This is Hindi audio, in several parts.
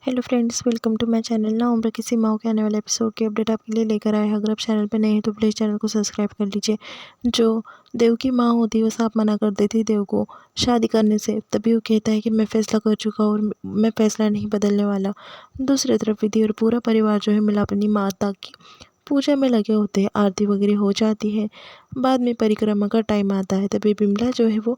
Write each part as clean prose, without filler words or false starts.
Hello friends, welcome to my channel. ना उम्र की सीमाओं के आने वाले एपिसोड की अपडेट आपके लिए लेकर आए हैं। अगर आप चैनल पर नए हैं तो प्लीज़ चैनल को सब्सक्राइब कर लीजिए। जो देव की माँ होती है वो साफ मना कर देती है देव को शादी करने से। तभी वो कहता है कि मैं फ़ैसला कर चुका हूँ और मैं फ़ैसला नहीं बदलने वाला। दूसरी तरफ विधि और पूरा परिवार जो है मिला अपनी माता की पूजा में लगे होते हैं। आरती वगैरह हो जाती है। बाद में परिक्रमा का टाइम आता है। तभी बिमला जो है वो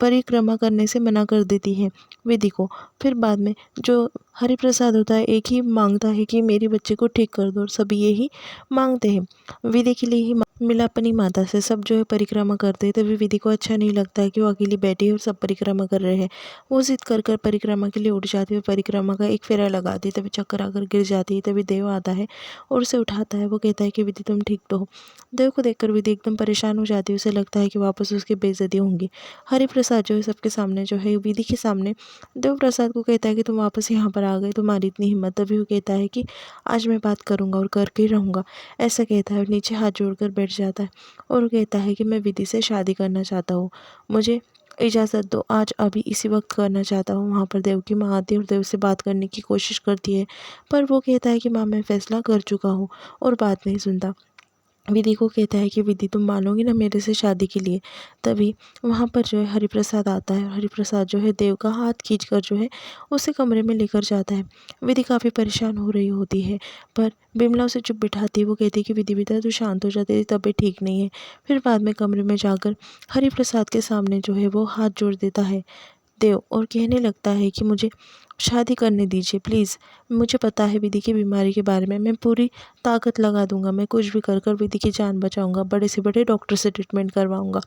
परिक्रमा करने से मना कर देती है विधि को। फिर बाद में जो हरिप्रसाद होता है एक ही मांगता है कि मेरे बच्चे को ठीक कर दो, और सभी यही मांगते हैं विधि के लिए ही मिला अपनी माता से। सब जो है परिक्रमा करते हैं। तभी विधि को अच्छा नहीं लगता है कि वो अकेली बैठी है और सब परिक्रमा कर रहे हैं। वो जिद कर कर परिक्रमा के लिए उठ जाती है। परिक्रमा का एक फेरा लगाती है। तभी चक्कर आकर गिर जाती है। तभी देव आता है और उसे उठाता है। वो कहता है कि विधि तुम ठीक तो हो। देव को देखकर विधि एकदम परेशान हो जाती है। उसे लगता है कि वापस उसकी बेइज्जती होंगी। हरिप्रसाद जो है सबके सामने जो है विधि के सामने देव प्रसाद को कहता है कि तुम वापस यहाँ पर आ गए, तुम्हारी इतनी हिम्मत। तभी वो कहता है कि आज मैं बात करूँगा और करके ही रहूँगा। ऐसा कहता है और नीचे हाथ जोड़कर बैठ जाता है और वो कहता है कि मैं विधि से शादी करना चाहता हूँ, मुझे इजाज़त दो, आज अभी इसी वक्त करना चाहता हूँ। वहाँ पर देव की माँ आती है और देव से बात करने की कोशिश करती है, पर वो कहता है कि माँ मैं फ़ैसला कर चुका हूँ, और बात नहीं सुनता। विधि को कहता है कि विधि तुम मानोगी ना मेरे से शादी के लिए। तभी वहाँ पर जो है हरिप्रसाद आता है और हरिप्रसाद जो है देव का हाथ खींचकर जो है उसे कमरे में लेकर जाता है। विधि काफ़ी परेशान हो रही होती है, पर बिमला उसे चुप बिठाती है। वो कहती है कि विधि बेटा तू शांत हो जा, तेरी तबीयत ठीक नहीं है। फिर बाद में कमरे में जाकर हरिप्रसाद के सामने जो है वो हाथ जोड़ देता है देव और कहने लगता है कि मुझे शादी करने दीजिए प्लीज़। मुझे पता है विधि की बीमारी के बारे में, मैं पूरी ताकत लगा दूंगा, मैं कुछ भी कर कर विधि की जान बचाऊंगा, बड़े से बड़े डॉक्टर से ट्रीटमेंट करवाऊंगा।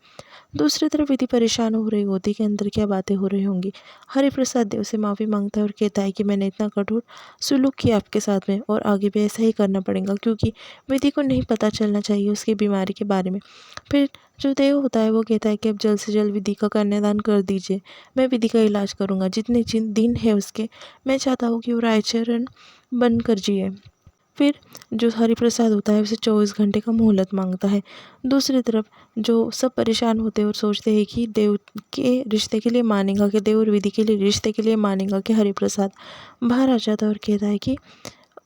दूसरी तरफ विधि परेशान हो रही होती कि अंदर क्या बातें हो रही होंगी। हरिप्रसाद देव से माफ़ी मांगता है और कहता है कि मैंने इतना कठोर सुलूक किया आपके साथ में और आगे भी ऐसा ही करना पड़ेगा, क्योंकि विधि को नहीं पता चलना चाहिए उसकी बीमारी के बारे में। फिर जो देव होता है वो कहता है कि अब जल्द से जल्द विधि का कन्यादान कर दीजिए, मैं विधि का इलाज करूँगा, जितने दिन है उसके मैं चाहता हूँ कि वो रायचरण बनकर जिए। फिर जो हरिप्रसाद होता है उसे 24 घंटे का मोहलत मांगता है। दूसरी तरफ जो सब परेशान होते हैं और सोचते हैं कि देव के रिश्ते के लिए मानेगा, कि देव और विधि के लिए रिश्ते के लिए मानेगा, कि हरिप्रसाद बाहर आ जाता है और कहता है कि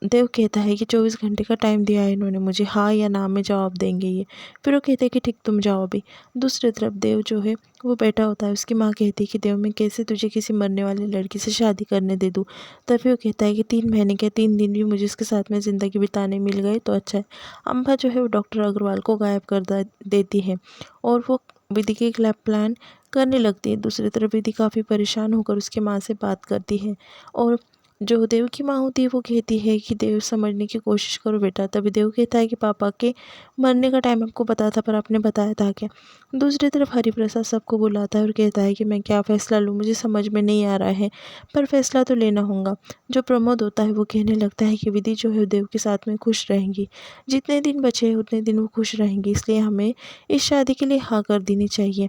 देव कहता है कि 24 घंटे का टाइम दिया है इन्होंने मुझे, हाँ या ना में जवाब देंगे ये। फिर वो कहते हैं कि ठीक तुम जाओ अभी। दूसरी तरफ देव जो है वो बैठा होता है। उसकी माँ कहती है कि देव मैं कैसे तुझे किसी मरने वाली लड़की से शादी करने दे दूँ। तभी वो कहता है कि 3 महीने के 3 दिन भी मुझे इसके साथ में ज़िंदगी बिताने मिल गए तो अच्छा है। अम्बा जो है वो डॉक्टर अग्रवाल को गायब कर देती है और वो विधि के खिलाफ प्लान करने लगती है। दूसरी तरफ विधि काफ़ी परेशान होकर उसकी माँ से बात करती है और जो देव की माँ होती है वो कहती है कि देव समझने की कोशिश करो बेटा। तभी देव कहता है कि पापा के मरने का टाइम आपको पता था पर आपने बताया था क्या। दूसरी तरफ हरिप्रसाद सबको बुलाता है और कहता है कि मैं क्या फ़ैसला लूँ, मुझे समझ में नहीं आ रहा है, पर फैसला तो लेना होगा। जो प्रमोद होता है वो कहने लगता है कि विधि जो है देव के साथ में खुश रहेंगी, जितने दिन बचे हैं उतने दिन वो खुश रहेंगी, इसलिए हमें इस शादी के लिए हाँ कर देनी चाहिए।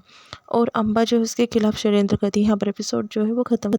और अम्बा जो है उसके खिलाफ षड्यंत्र करती है। यहाँ पर एपिसोड जो है वो ख़त्म।